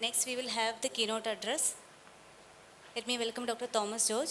Next, we will have the keynote address. Let me welcome Dr. Thomas George.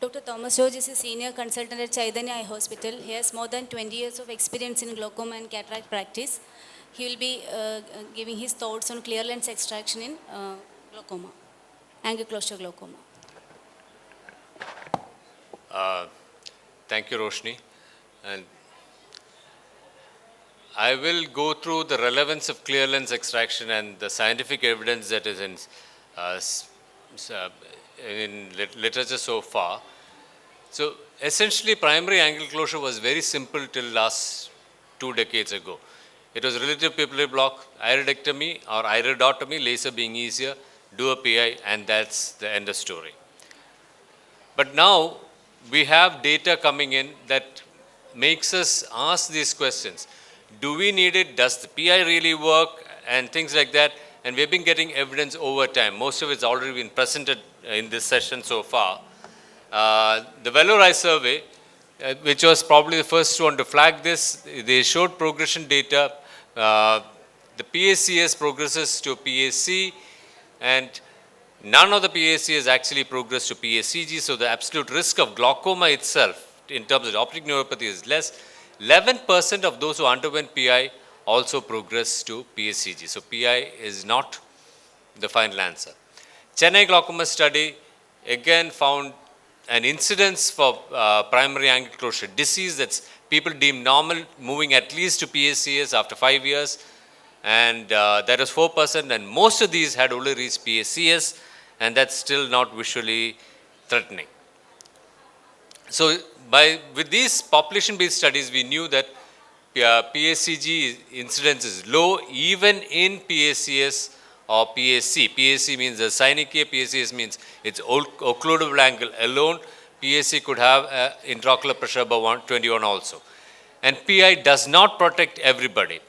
Dr. Thomas George is a senior consultant at Chaitanya Eye Hospital. He has more than 20 years of experience in glaucoma and cataract practice. He will be giving his thoughts on clear lens extraction in glaucoma, angle closure glaucoma. Thank you, Roshni. And I will go through the relevance of clear lens extraction and the scientific evidence that is in literature so far. So essentially, primary angle closure was very simple till last 2 decades ago. It was relative pupillary block, iridectomy or iridotomy, laser being easier, do a PI, and that's the end of story. But now we have data coming in that makes us ask these questions. Do we need it? Does the PI really work? And things like that. And we've been getting evidence over time. Most of it's already been presented in this session so far. The Valorai survey, which was probably the first one to flag this, they showed progression data. The PACS progresses to PAC, and none of the PACs actually progressed to PACG, so the absolute risk of glaucoma itself in terms of optic neuropathy is less. 11% of those who underwent PI also progressed to PACG. So PI is not the final answer. Chennai glaucoma study again found an incidence for primary angle closure disease that's people deemed normal, moving at least to PACS after 5 years, and that was 4%, and most of these had only reached PACS, and that's still not visually threatening. So with these population-based studies, we knew that PACG incidence is low even in PACS or PAC. PAC means the Synechiae, PACS means it's occludable angle alone. PAC could have intraocular pressure above 121 also. And PI does not protect everybody.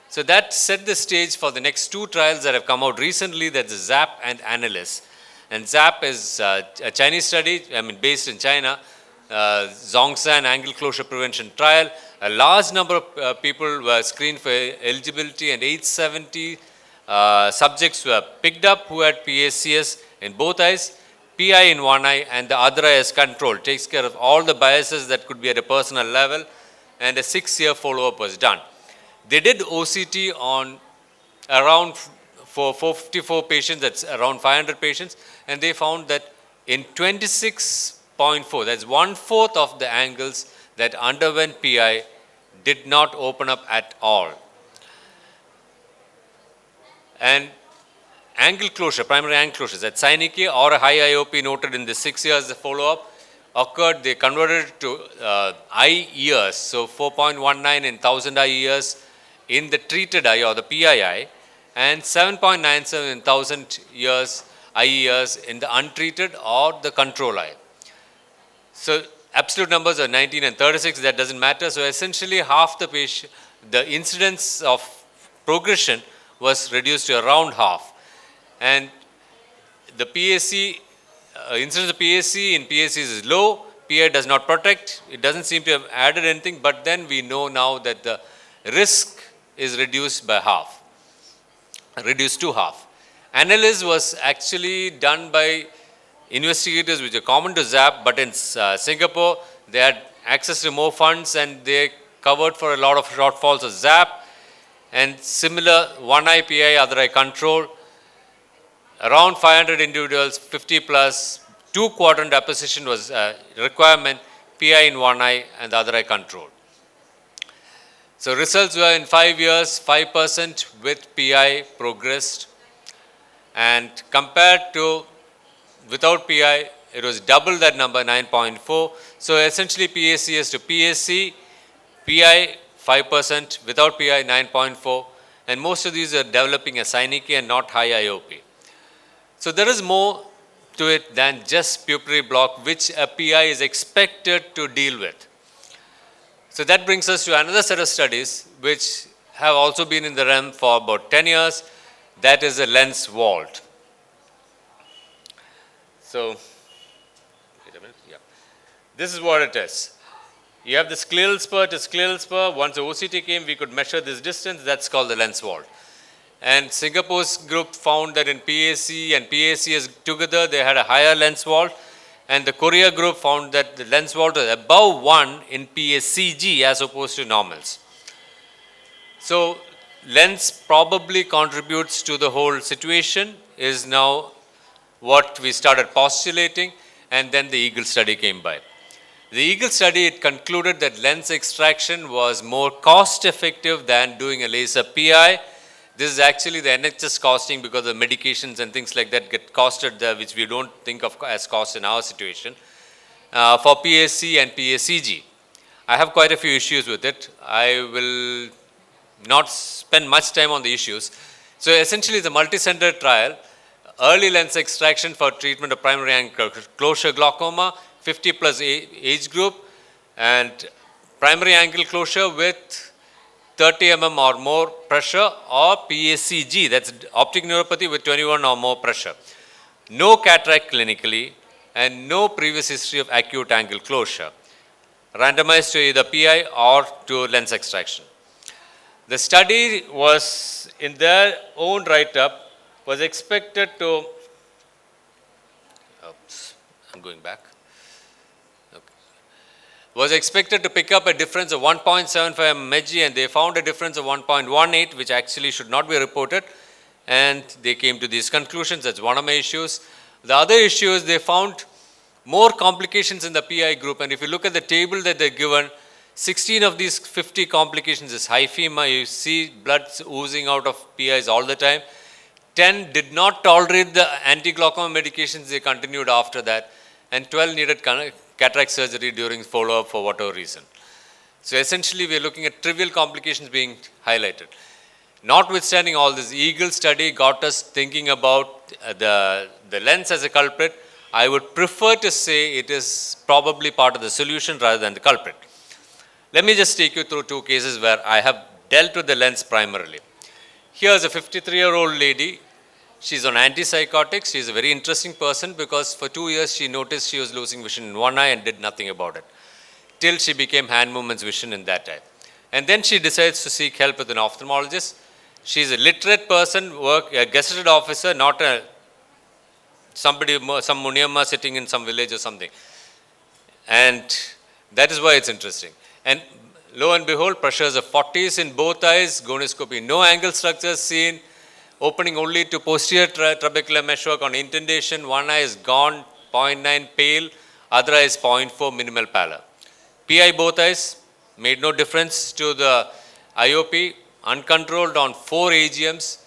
So that set the stage for the next 2 trials that have come out recently, that's ZAP and Analyst. And ZAP is a Chinese study, based in China, Zhongshan angle closure prevention trial. A large number of people were screened for eligibility, and 870 subjects were picked up who had PACS in both eyes, PI in one eye, and the other eye as control. Takes care of all the biases that could be at a personal level, and a 6-year follow-up was done. They did OCT on around 454 patients, that's around 500 patients, and they found that in 26.4, that's 1/4 of the angles that underwent PI did not open up at all. And angle closure, primary angle closures at Synechiae or a high IOP noted in the 6 years follow-up occurred, they converted it to eye years, so 4.19 in 1,000 eye years in the treated eye or the PI, and 7.97 in 1,000 years, eye years in the untreated or the control eye. So absolute numbers are 19 and 36, that doesn't matter. So essentially half the patient, the incidence of progression was reduced to around half. And the PAC, incidence of PAC in PACs is low, PI does not protect, it doesn't seem to have added anything, but then we know now that the risk is reduced by half, reduced to half. Analysis was actually done by investigators which are common to ZAP, but in Singapore, they had access to more funds and they covered for a lot of shortfalls of ZAP, and similar one eye PI, other eye control, around 500 individuals, 50 plus, 2-quadrant apposition was a requirement, PI in one eye and the other eye control. So results were in 5 years, 5% with PI progressed, and compared to without PI, it was double that number, 9.4. So essentially PACS to PAC, PI 5%, without PI 9.4, and most of these are developing a Synechiae and not high IOP. So there is more to it than just pupillary block, which a PI is expected to deal with. So that brings us to another set of studies which have also been in the realm for about 10 years. That is the lens vault. So, wait a minute, yeah. This is what it is. You have the scleral spur to scleral spur. Once the OCT came, we could measure this distance. That's called the lens vault. And Singapore's group found that in PAC and PACS together, they had a higher lens vault. And the Korea group found that the lens vault was above 1 in PACG as opposed to normals. So lens probably contributes to the whole situation is now what we started postulating, and then the Eagle study came by. The Eagle study, it concluded that lens extraction was more cost effective than doing a laser PI. This is actually the NHS costing because the medications and things like that get costed there, which we don't think of as cost in our situation, for PSC and PACG. I have quite a few issues with it. I will not spend much time on the issues. So essentially it's a multi-center trial, early lens extraction for treatment of primary angle closure glaucoma, 50 plus age group, and primary angle closure with 30 mm or more pressure, or PACG, that's optic neuropathy with 21 or more pressure. No cataract clinically and no previous history of acute angle closure. Randomized to either PI or to lens extraction. The study was, in their own write-up, was expected to, oops, I'm going back. Was expected to pick up a difference of 1.75 mmHg, and they found a difference of 1.18, which actually should not be reported, and they came to these conclusions. That's one of my issues. The other issue is they found more complications in the PI group, and if you look at the table that they're given, 16 of these 50 complications is hyphema. You see blood oozing out of PIs all the time. 10 did not tolerate the anti-glaucoma medications, they continued after that, and 12 needed cataract surgery during follow-up for whatever reason. So essentially we are looking at trivial complications being highlighted. Notwithstanding all this, Eagle study got us thinking about the lens as a culprit. I would prefer to say it is probably part of the solution rather than the culprit. Let me just take you through two cases where I have dealt with the lens primarily. Here's a 53-year-old lady. She's on antipsychotics. She's a very interesting person because for 2 years she noticed she was losing vision in one eye and did nothing about it, till she became hand movements vision in that eye. And then she decides to seek help with an ophthalmologist. She's a literate person, a gazetted officer, not some Muniyamma sitting in some village or something. And that is why it's interesting. And lo and behold, pressures of 40s in both eyes, gonioscopy, no angle structures seen, opening only to posterior trabecular meshwork on intendation. One eye is gone, 0.9 pale, other eye is 0.4 minimal pallor. PI both eyes, made no difference to the IOP, uncontrolled on 4 AGMs,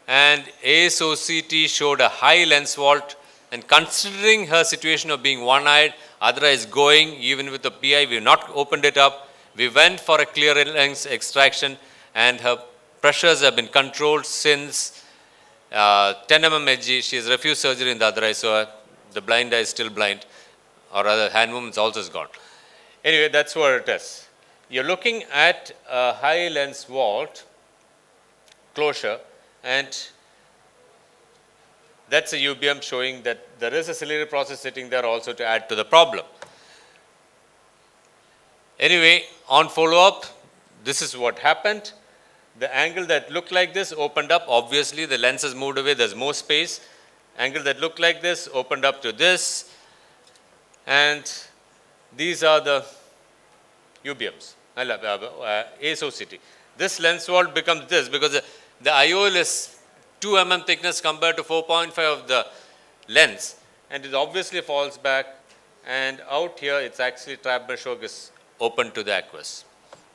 and ASOCT showed a high lens vault, and considering her situation of being one-eyed, other eye is going, even with the PI, we have not opened it up. We went for a clear lens extraction, and her pressures have been controlled since 10 mmHg. She has refused surgery in the other eye, so the blind eye is still blind, or rather hand movements also is gone. Anyway, that's what it is. You're looking at a high lens vault closure, and that's a UBM showing that there is a ciliary process sitting there also to add to the problem. Anyway, on follow-up, this is what happened. The angle that looked like this opened up. Obviously, the lens has moved away. There's more space. Angle that looked like this opened up to this. And these are the UBMs, ASOCT. This lens vault becomes this because the IOL is 2 mm thickness compared to 4.5 of the lens. And it obviously falls back. And out here, it's actually trap meshwork is open to the aqueous.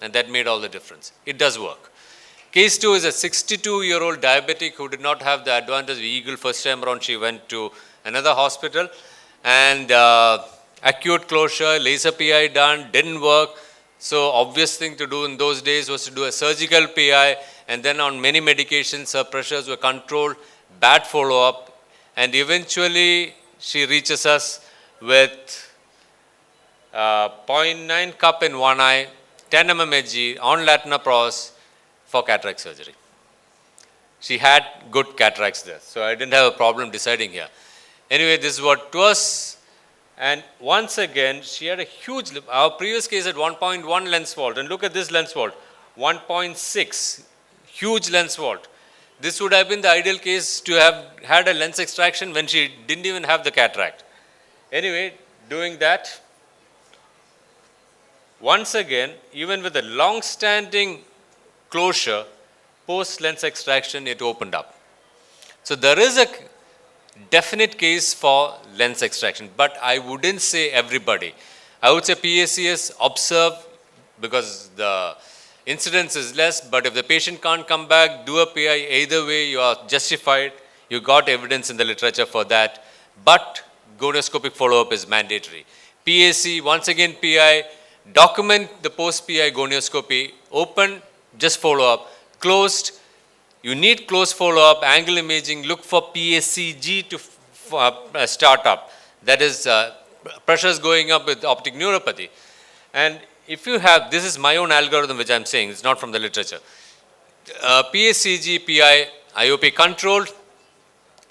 And that made all the difference. It does work. Case 2 is a 62-year-old diabetic who did not have the advantage of Eagle. First time around, she went to another hospital, and acute closure, laser PI done, didn't work. So obvious thing to do in those days was to do a surgical PI, and then on many medications, her pressures were controlled, bad follow-up, and eventually she reaches us with 0.9 cup in one eye, 10 mmHg on latanoprost for cataract surgery. She had good cataracts there, so I didn't have a problem deciding here. Anyway, this is what it was. And once again, she had a huge, our previous case had 1.1 lens vault, and look at this lens vault, 1.6, huge lens vault. This would have been the ideal case to have had a lens extraction when she didn't even have the cataract. Anyway, doing that, once again, even with a long-standing closure, post-lens extraction, it opened up. So there is a definite case for lens extraction, but I wouldn't say everybody. I would say PACS observe because the incidence is less, but if the patient can't come back, do a PI. Either way, you are justified. You got evidence in the literature for that, but gonioscopic follow-up is mandatory. PAC, once again PI, document the post-PI gonioscopy, open, just follow up, closed, you need close follow-up, angle imaging, look for PACG to start up. That is pressures going up with optic neuropathy. And if you have, this is my own algorithm which I'm saying, it's not from the literature. PACG, PI, IOP controlled,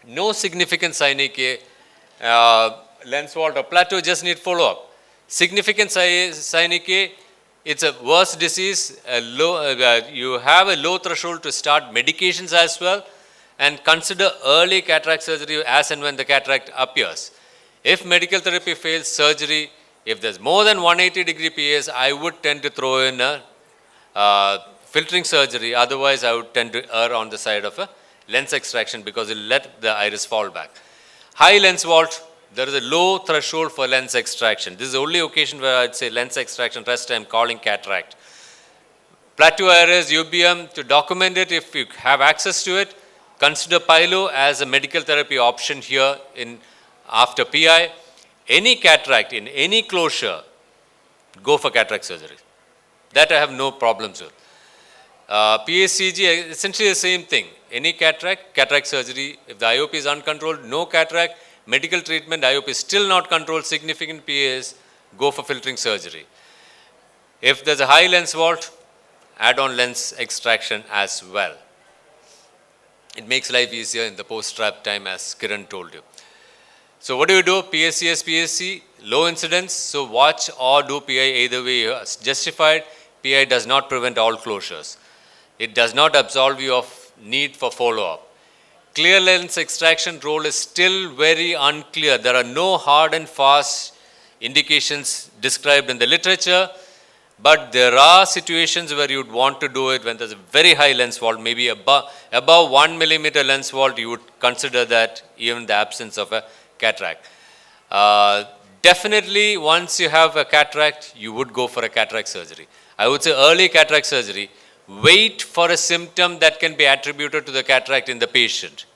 no significant sinus lens vault or plateau, just need follow-up. Significant sinus, it's a worse disease, you have a low threshold to start medications as well, and consider early cataract surgery as and when the cataract appears. If medical therapy fails, surgery, if there's more than 180-degree PAS, I would tend to throw in a filtering surgery. Otherwise, I would tend to err on the side of a lens extraction because it will let the iris fall back. High lens vault, there is a low threshold for lens extraction. This is the only occasion where I'd say lens extraction, rest I'm calling cataract. Plateau iris, UBM, to document it if you have access to it, consider PILO as a medical therapy option here after PI. Any cataract in any closure, go for cataract surgery. That I have no problems with. PACG, essentially the same thing. Any cataract surgery. If the IOP is uncontrolled, no cataract. Medical treatment, IOP is still not controlled, significant PAs, go for filtering surgery. If there's a high lens vault, add on lens extraction as well. It makes life easier in the post-strap time, as Kiran told you. So what do you do? PACS, PAC, low incidence, so watch or do PI either way. Justified, PI does not prevent all closures. It does not absolve you of need for follow-up. Clear lens extraction role is still very unclear. There are no hard and fast indications described in the literature, but there are situations where you would want to do it when there's a very high lens vault, maybe above 1 millimeter lens vault, you would consider that even in the absence of a cataract. Definitely, once you have a cataract, you would go for a cataract surgery. I would say early cataract surgery. Wait for a symptom that can be attributed to the cataract in the patient.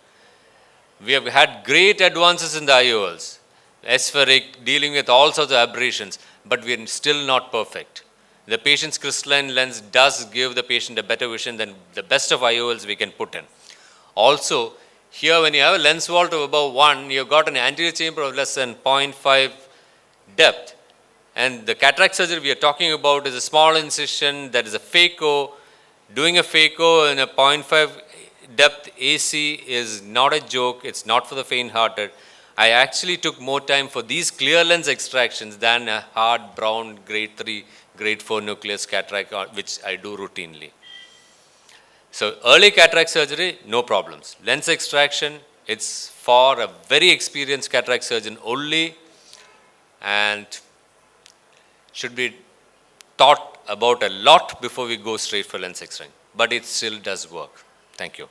We have had great advances in the IOLs, aspheric, dealing with all sorts of aberrations, but we are still not perfect. The patient's crystalline lens does give the patient a better vision than the best of IOLs we can put in. Also, here when you have a lens vault of above 1, you've got an anterior chamber of less than 0.5 depth. And the cataract surgery we are talking about is a small incision that is a phaco. Doing a phaco in a 0.5 depth AC is not a joke. It's not for the faint-hearted. I actually took more time for these clear lens extractions than a hard brown grade 3, grade 4 nucleus cataract, which I do routinely. So early cataract surgery, no problems. Lens extraction, it's for a very experienced cataract surgeon only and should be thought about a lot before we go straight for lens extraction. But it still does work. Thank you.